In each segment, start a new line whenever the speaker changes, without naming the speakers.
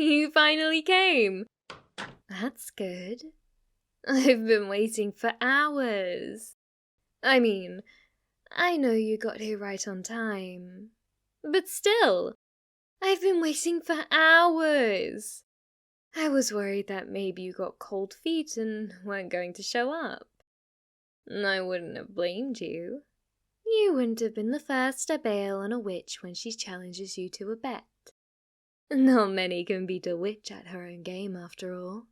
You finally came! That's good. I've been waiting for hours. I mean, I know you got here right on time. But still, I've been waiting for hours. I was worried that maybe you got cold feet and weren't going to show up. I wouldn't have blamed you. You wouldn't have been the first to bail on a witch when she challenges you to a bet. Not many can beat a witch at her own game, after all.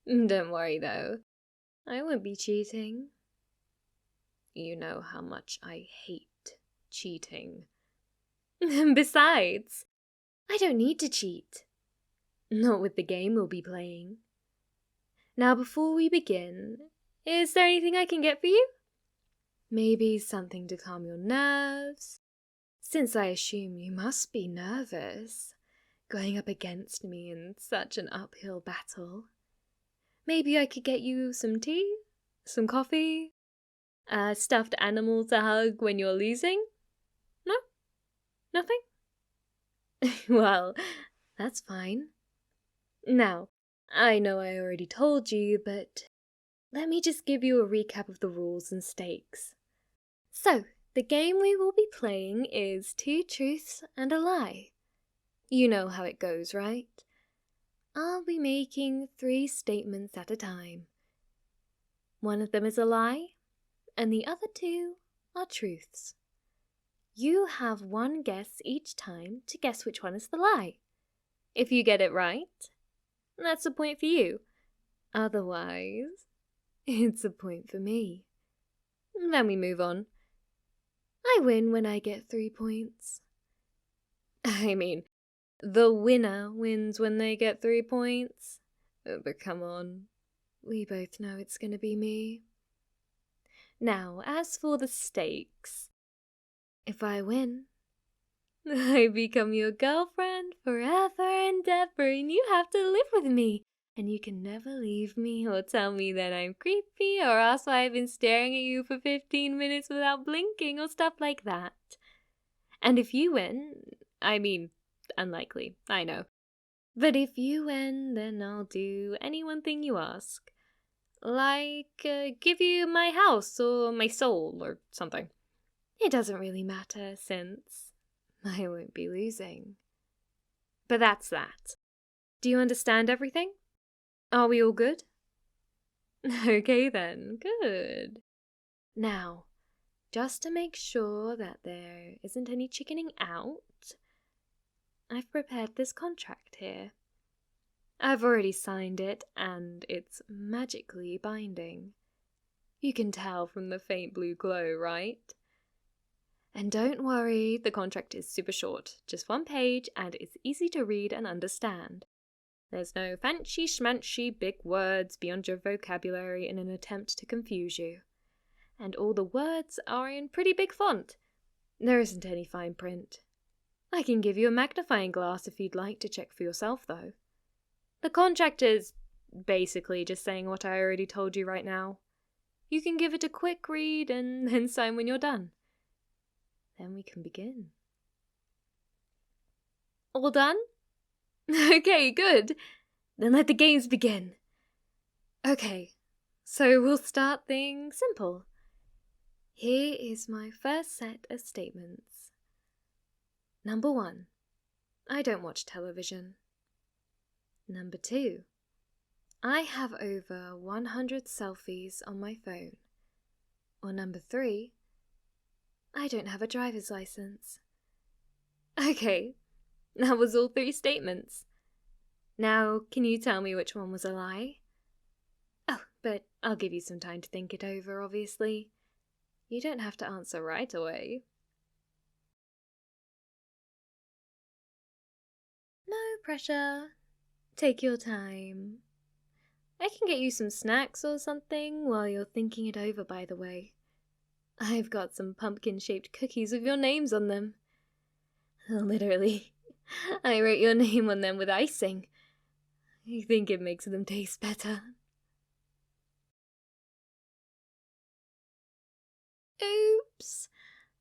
Don't worry, though. I won't be cheating. You know how much I hate cheating. Besides, I don't need to cheat. Not with the game we'll be playing. Now, before we begin, is there anything I can get for you? Maybe something to calm your nerves? Since I assume you must be nervous, going up against me in such an uphill battle. Maybe I could get you some tea? Some coffee? A stuffed animal to hug when you're losing? No? Nothing? Well, that's fine. Now, I know I already told you, but let me just give you a recap of the rules and stakes. So, the game we will be playing is 2 truths and a lie. You know how it goes, right? I'll be making 3 statements at a time. One of them is a lie, and the other 2 are truths. You have 1 guess each time to guess which one is the lie. If you get it right, that's a point for you. Otherwise, it's a point for me. Then we move on. I win when I get 3 points. I mean, the winner wins when they get 3 points. But come on, we both know it's gonna be me. Now, as for the stakes, if I win, I become your girlfriend forever and ever, and you have to live with me. And you can never leave me or tell me that I'm creepy or ask why I've been staring at you for 15 minutes without blinking or stuff like that. And if you win, I mean, unlikely, I know. But if you win, then I'll do any one thing you ask. Like, give you my house or my soul or something. It doesn't really matter since I won't be losing. But that's that. Do you understand everything? Are we all good? Okay then, good. Now, just to make sure that there isn't any chickening out, I've prepared this contract here. I've already signed it, and it's magically binding. You can tell from the faint blue glow, right? And don't worry, the contract is super short, just 1 page, and it's easy to read and understand. There's no fancy schmancy big words beyond your vocabulary in an attempt to confuse you. And all the words are in pretty big font. There isn't any fine print. I can give you a magnifying glass if you'd like to check for yourself, though. The contract is basically just saying what I already told you right now. You can give it a quick read and then sign when you're done. Then we can begin. All done? Okay, good. Then let the games begin. Okay, so we'll start things simple. Here is my first set of statements. Number 1, I don't watch television. Number 2, I have over 100 selfies on my phone. Or number 3, I don't have a driver's license. Okay, that was all 3 statements. Now, can you tell me which one was a lie? Oh, but I'll give you some time to think it over, obviously. You don't have to answer right away. No pressure. Take your time. I can get you some snacks or something while you're thinking it over, by the way. I've got some pumpkin-shaped cookies with your names on them. Literally, I wrote your name on them with icing. I think it makes them taste better. Oops.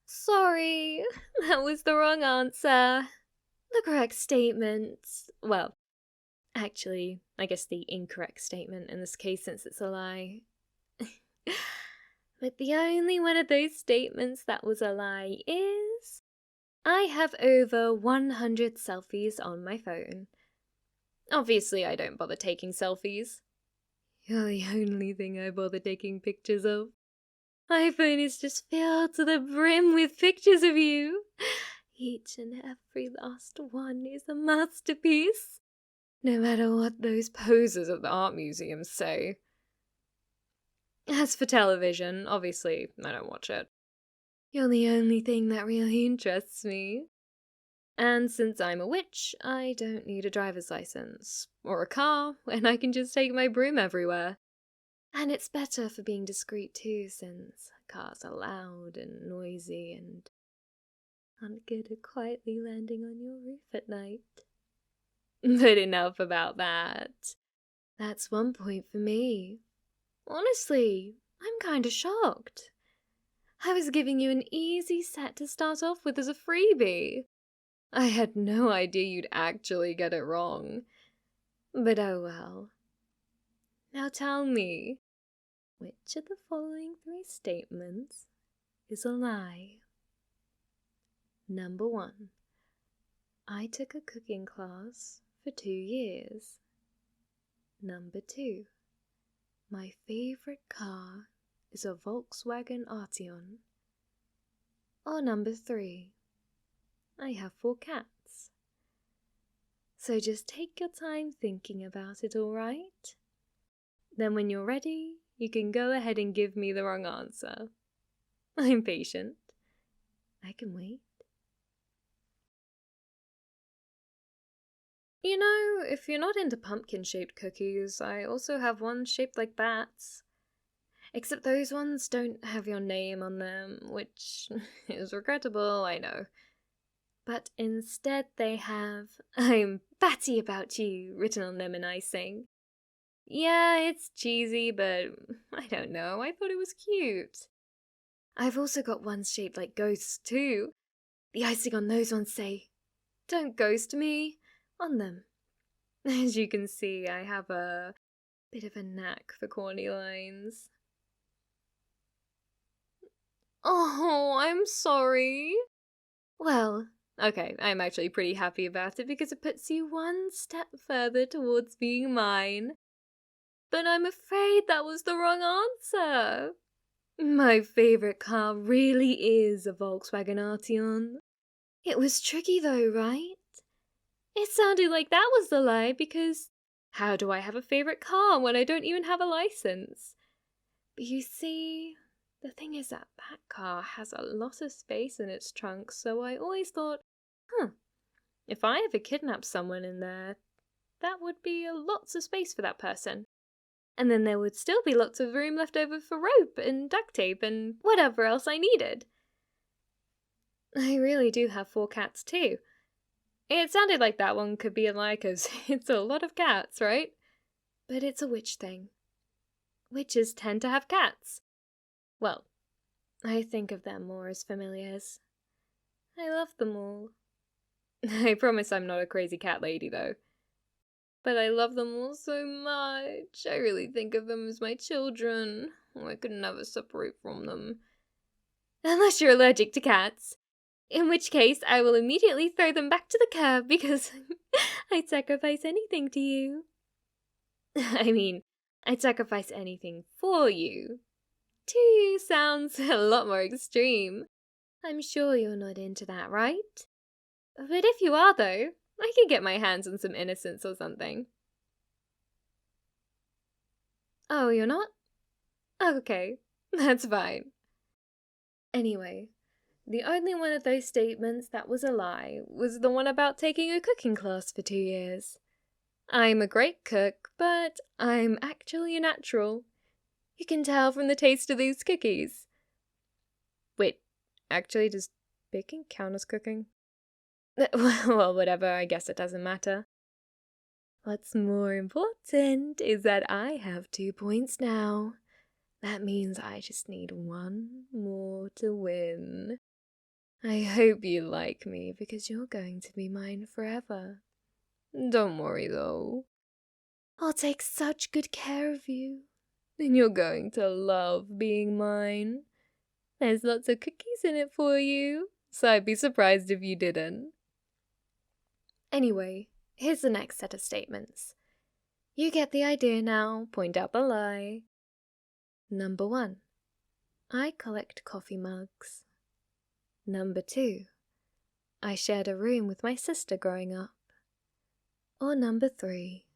Sorry, that was the wrong answer. The correct statement, well, Actually, I guess the incorrect statement in this case since it's a lie. But the only one of those statements that was a lie is I have over 100 selfies on my phone. Obviously, I don't bother taking selfies. You're the only thing I bother taking pictures of. My phone is just filled to the brim with pictures of you. Each and every last one is a masterpiece, no matter what those posers at the art museums say. As for television, obviously, I don't watch it. You're the only thing that really interests me. And since I'm a witch, I don't need a driver's license or a car, and I can just take my broom everywhere. And it's better for being discreet too, since cars are loud and noisy and aren't good at quietly landing on your roof at night. But enough about that. That's 1 point for me. Honestly, I'm kinda shocked. I was giving you an easy set to start off with as a freebie. I had no idea you'd actually get it wrong. But oh well. Now tell me, which of the following 3 statements is a lie? Number 1. I took a cooking class for 2 years. Number 2. My favorite car is a Volkswagen Arteon. Or number 3. I have 4 cats. So just take your time thinking about it, alright? Then when you're ready, you can go ahead and give me the wrong answer. I'm patient. I can wait. You know, if you're not into pumpkin-shaped cookies, I also have ones shaped like bats. Except those ones don't have your name on them, which is regrettable, I know. But instead they have, I'm batty about you, written on them in icing. Yeah, it's cheesy, but I don't know, I thought it was cute. I've also got ones shaped like ghosts too. The icing on those ones say, "Don't ghost me," on them. As you can see, I have a bit of a knack for corny lines. Oh, I'm sorry. Well, okay, I'm actually pretty happy about it because it puts you 1 step further towards being mine. But I'm afraid that was the wrong answer. My favorite car really is a Volkswagen Arteon. It was tricky though, right? It sounded like that was the lie because how do I have a favorite car when I don't even have a license? But you see, the thing is that car has a lot of space in its trunk, so I always thought, if I ever kidnapped someone in there, that would be lots of space for that person. And then there would still be lots of room left over for rope and duct tape and whatever else I needed. I really do have 4 cats too. It sounded like that one could be a lie because it's a lot of cats, right? But it's a witch thing. Witches tend to have cats. Well, I think of them more as familiars. I love them all. I promise I'm not a crazy cat lady, though. But I love them all so much. I really think of them as my children. I could never separate from them. Unless you're allergic to cats. In which case, I will immediately throw them back to the curb because I'd sacrifice anything to you. I mean, I'd sacrifice anything for you. To you sounds a lot more extreme. I'm sure you're not into that, right? But if you are, though, I could get my hands on some innocence or something. Oh, you're not? Okay, that's fine. Anyway, the only one of those statements that was a lie was the one about taking a cooking class for 2 years. I'm a great cook, but I'm actually a natural. You can tell from the taste of these cookies. Wait, actually, does baking count as cooking? Well, whatever, I guess it doesn't matter. What's more important is that I have 2 points now. That means I just need 1 more to win. I hope you like me because you're going to be mine forever. Don't worry though. I'll take such good care of you. And you're going to love being mine. There's lots of cookies in it for you, so I'd be surprised if you didn't. Anyway, here's the next set of statements. You get the idea now, point out the lie. Number 1. I collect coffee mugs. Number 2. I shared a room with my sister growing up. Or number 3.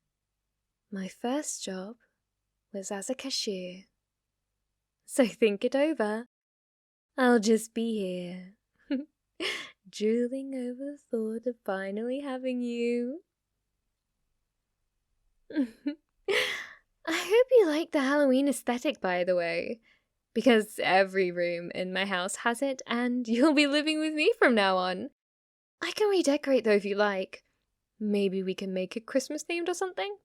My first job was as a cashier. So think it over. I'll just be here, drooling over the thought of finally having you. I hope you like the Halloween aesthetic, by the way, because every room in my house has it, and you'll be living with me from now on. I can redecorate though if you like. Maybe we can make it Christmas themed or something?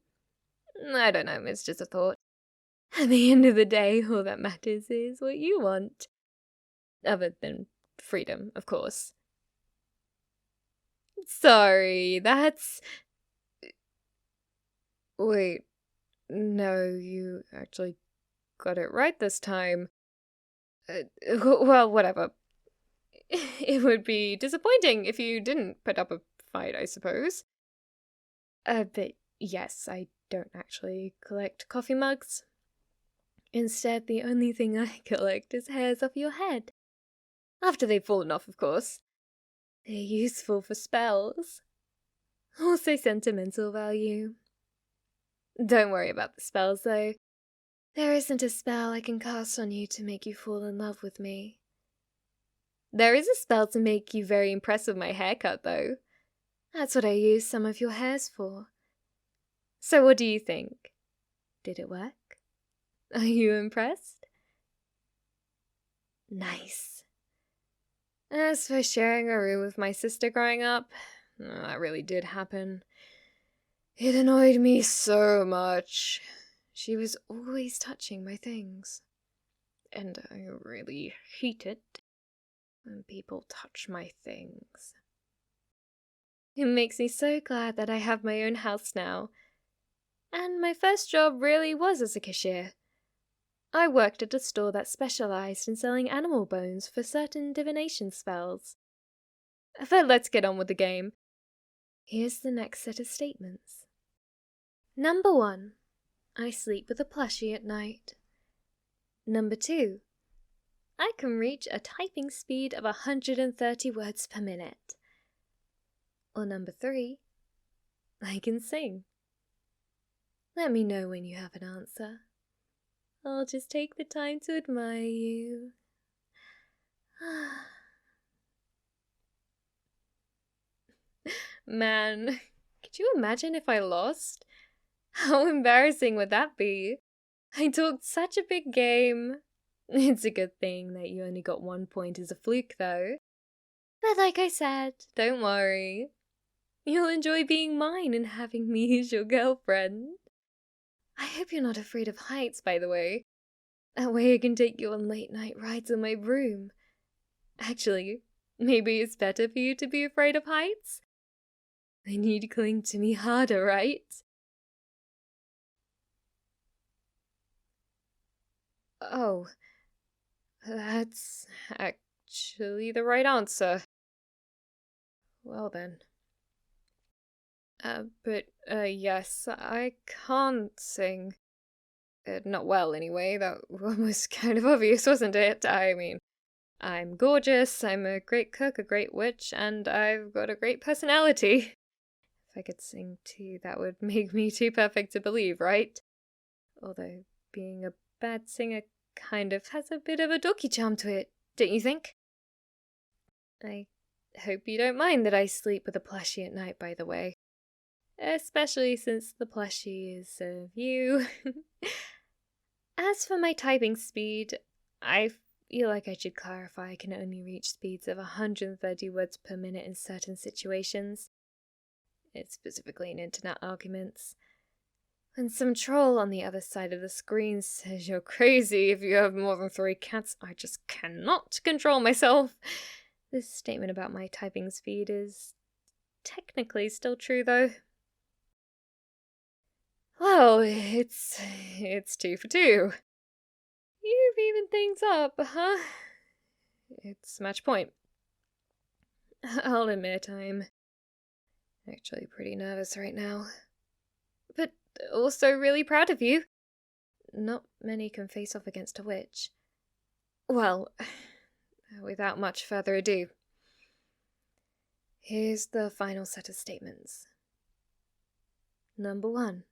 I don't know, it's just a thought. At the end of the day, all that matters is what you want. Other than freedom, of course. Sorry, that's... Wait, no, you actually got it right this time. Well, whatever. It would be disappointing if you didn't put up a fight, I suppose. But yes, I don't actually collect coffee mugs. Instead, the only thing I collect is hairs off your head. After they've fallen off, of course. They're useful for spells. Also sentimental value. Don't worry about the spells, though. There isn't a spell I can cast on you to make you fall in love with me. There is a spell to make you very impressed with my haircut, though. That's what I used some of your hairs for. So what do you think? Did it work? Are you impressed? Nice. As for sharing a room with my sister growing up, that really did happen. It annoyed me so much. She was always touching my things. And I really hate it when people touch my things. It makes me so glad that I have my own house now. And my first job really was as a cashier. I worked at a store that specialized in selling animal bones for certain divination spells. But let's get on with the game. Here's the next set of statements. Number 1. I sleep with a plushie at night. Number 2. I can reach a typing speed of 130 words per minute. Or number 3. I can sing. Let me know when you have an answer. I'll just take the time to admire you. Man, could you imagine if I lost? How embarrassing would that be? I talked such a big game. It's a good thing that you only got 1 point as a fluke, though. But like I said, don't worry. You'll enjoy being mine and having me as your girlfriend. I hope you're not afraid of heights, by the way. That way I can take you on late-night rides on my broom. Actually, maybe it's better for you to be afraid of heights? Then you'd cling to me harder, right? Oh, that's actually the right answer. Well then. Yes, I can't sing. Not well, anyway. That was kind of obvious, wasn't it? I mean, I'm gorgeous, I'm a great cook, a great witch, and I've got a great personality. If I could sing too, that would make me too perfect to believe, right? Although, being a bad singer kind of has a bit of a dorky charm to it, don't you think? I hope you don't mind that I sleep with a plushie at night, by the way. Especially since the plushie is of you. As for my typing speed, I feel like I should clarify I can only reach speeds of 130 words per minute in certain situations. It's specifically in internet arguments. When some troll on the other side of the screen says you're crazy if you have more than 3 cats, I just cannot control myself. This statement about my typing speed is technically still true, though. Well, it's 2 for 2. You've evened things up, huh? It's match point. I'll admit I'm actually pretty nervous right now. But also really proud of you. Not many can face off against a witch. Well, without much further ado, here's the final set of statements. Number 1.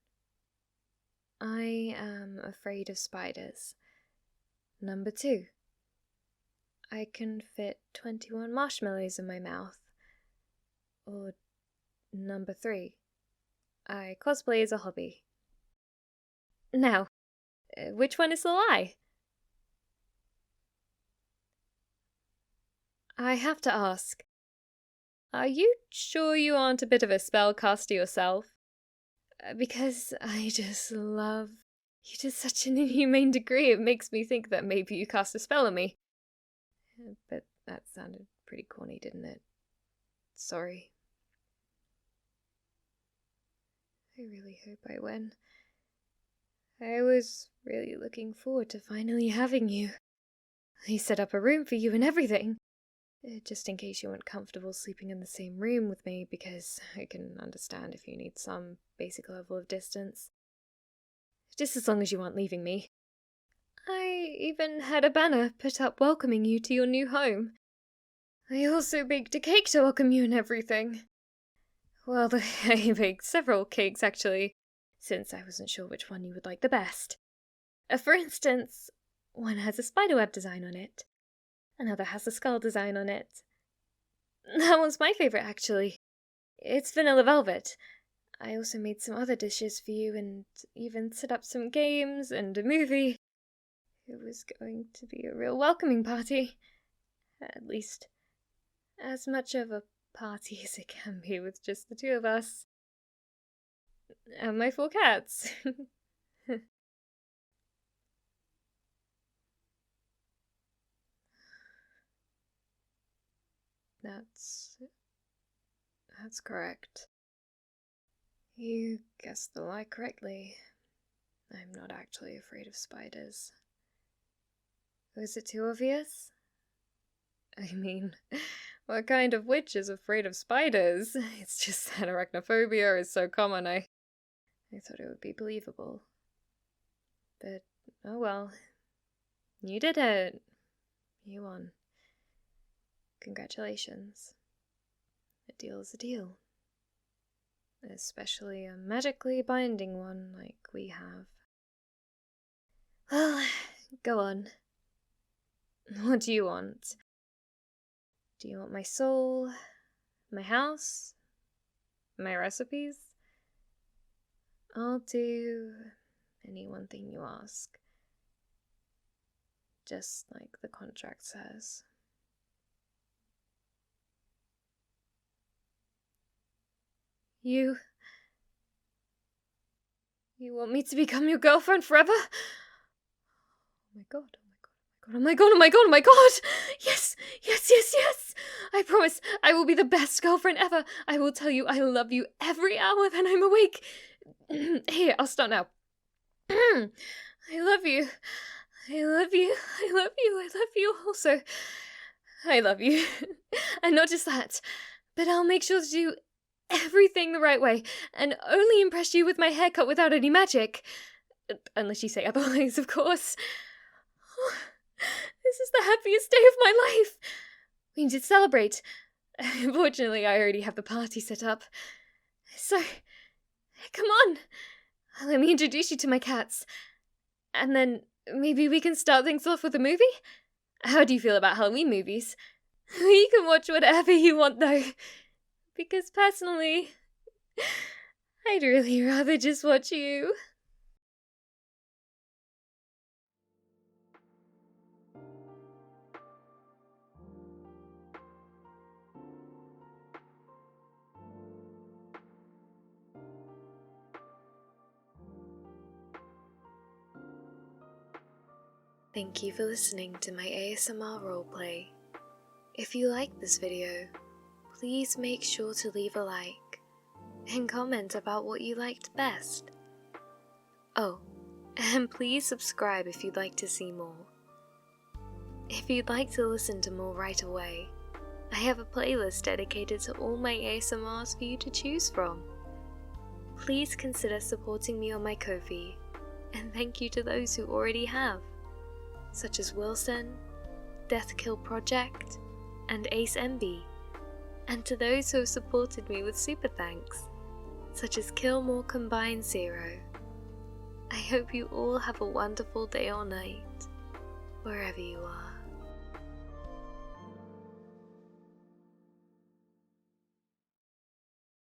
I am afraid of spiders. Number 2. I can fit 21 marshmallows in my mouth. Or number 3. I cosplay as a hobby. Now, which one is the lie? I have to ask, are you sure you aren't a bit of a spellcaster yourself? Because I just love you to such an inhumane degree, it makes me think that maybe you cast a spell on me. But that sounded pretty corny, didn't it? Sorry. I really hope I win. I was really looking forward to finally having you. I set up a room for you and everything. Just in case you weren't comfortable sleeping in the same room with me, because I can understand if you need some basic level of distance. Just as long as you aren't leaving me. I even had a banner put up welcoming you to your new home. I also baked a cake to welcome you and everything. Well, I baked several cakes actually, since I wasn't sure which one you would like the best. For instance, one has a spiderweb design on it. Another has a skull design on it. That one's my favorite, actually. It's vanilla velvet. I also made some other dishes for you and even set up some games and a movie. It was going to be a real welcoming party. At least, as much of a party as it can be with just the 2 of us. And my 4 cats. That's correct. You guessed the lie correctly. I'm not actually afraid of spiders. Was it too obvious? I mean, what kind of witch is afraid of spiders? It's just that arachnophobia is so common, I thought it would be believable. But, oh well. You did it. You won. Congratulations. A deal is a deal. Especially a magically binding one like we have. Well, go on. What do you want? Do you want my soul? My house? My recipes? I'll do any one thing you ask. Just like the contract says. You want me to become your girlfriend forever? Oh my god, oh my god, oh my god, oh my god, oh my god! Yes, yes, yes, yes! I promise I will be the best girlfriend ever. I will tell you I love you every hour that I'm awake. Here, I'll start now. I love you. I love you. I love you. I love you also. I love you. And not just that, but I'll make sure to do everything the right way and only impress you with my haircut without any magic. Unless you say otherwise, of course. This is the happiest day of my life. We need to celebrate. Fortunately, I already have the party set up. So, come on. Let me introduce you to my cats. And then maybe we can start things off with a movie? How do you feel about Halloween movies? You can watch whatever you want, though. Because personally, I'd really rather just watch you. Thank you for listening to my ASMR roleplay. If you like this video, please make sure to leave a like and comment about what you liked best. Oh, and please subscribe if you'd like to see more. If you'd like to listen to more right away, I have a playlist dedicated to all my ASMRs for you to choose from. Please consider supporting me on my Ko-fi, and thank you to those who already have, such as Wilson, Death Kill Project, and Ace MB, and to those who have supported me with super thanks, such as Killmore Combine Zero. I hope you all have a wonderful day or night, wherever you are.